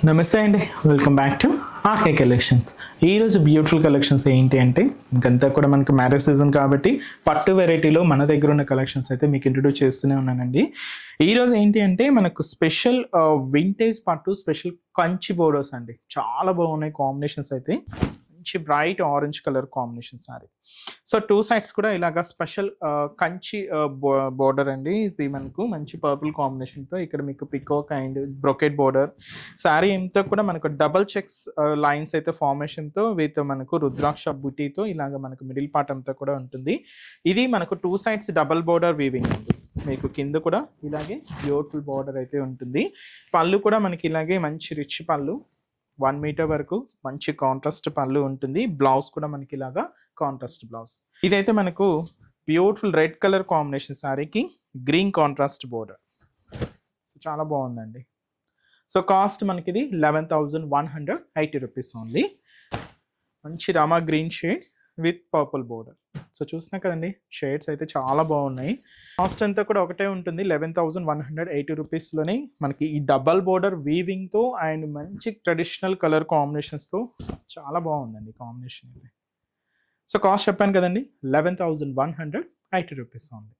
నమస్తే అండి, welcome back to RK collections. ఈరోజు బ్యూటిఫుల్ కలెక్షన్స్ ఏంటి అంటే, ఇంకంతా కూడా మనకు మ్యారేజ్ సీజన్ కాబట్టి పట్టు వెరైటీలో మన దగ్గర ఉన్న కలెక్షన్స్ అయితే మీకు ఇంట్రడ్యూస్ చేస్తూనే ఉన్నానండి. ఈరోజు ఏంటి అంటే మనకు స్పెషల్ వింటేజ్ పట్టు స్పెషల్ కంచి బోర్డర్స్ అండి. చాలా బాగున్నాయి కాంబినేషన్స్ అయితే. మంచి bright orange colour combination sorry. So two sides కూడా ఇలాగా స్పెషల్ కంచి బోర్డర్ అండి. ఇది మనకు మంచి పర్పుల్ కాంబినేషన్తో ఇక్కడ మీకు peacock and brocade border. Sari అంతా కూడా మనకు డబల్ చెక్స్ లైన్స్ అయితే ఫార్మేషన్తో విత్ మనకు రుద్రాక్ష బుటీతో ఇలాగ మనకు మిడిల్ పార్ట్ అంతా కూడా ఉంటుంది. ఇది మనకు two sides double border weaving అండి. మీకు కింద కూడా ఇలాగే బ్యూటిఫుల్ బార్డర్ అయితే ఉంటుంది. పళ్ళు కూడా మనకి ఇలాగే మంచి రిచ్ పళ్ళు, 1 మీటర్ వరకు మంచి కాంట్రాస్ట్ పళ్ళు ఉంటుంది. బ్లౌజ్ కూడా మనకి ఇలాగా కాంట్రాస్ట్ బ్లౌజ్. ఇదైతే మనకు బ్యూటిఫుల్ రెడ్ కలర్ కాంబినేషన్ శారీకి గ్రీన్ కాంట్రాస్ట్ బోర్డర్. సో చాలా బాగుందండి. సో కాస్ట్ మనకి ఇది 11,180 రూపీస్ ఓన్లీ. మంచి Rama green shade with purple border. So చూసినా కదండి, షేడ్స్ అయితే చాలా బాగున్నాయి. కాస్ట్ అంతా కూడా ఒకటే ఉంటుంది, 11,180 రూపీస్లోనే మనకి ఈ డబల్ బోర్డర్ వీవింగ్తో అండ్ మంచి ట్రెడిషనల్ కలర్ కాంబినేషన్స్తో చాలా బాగుందండి కాంబినేషన్ ఇది. సో కాస్ట్ చెప్పాను కదండి, 11,180 రూపీస్ ఓన్లీ.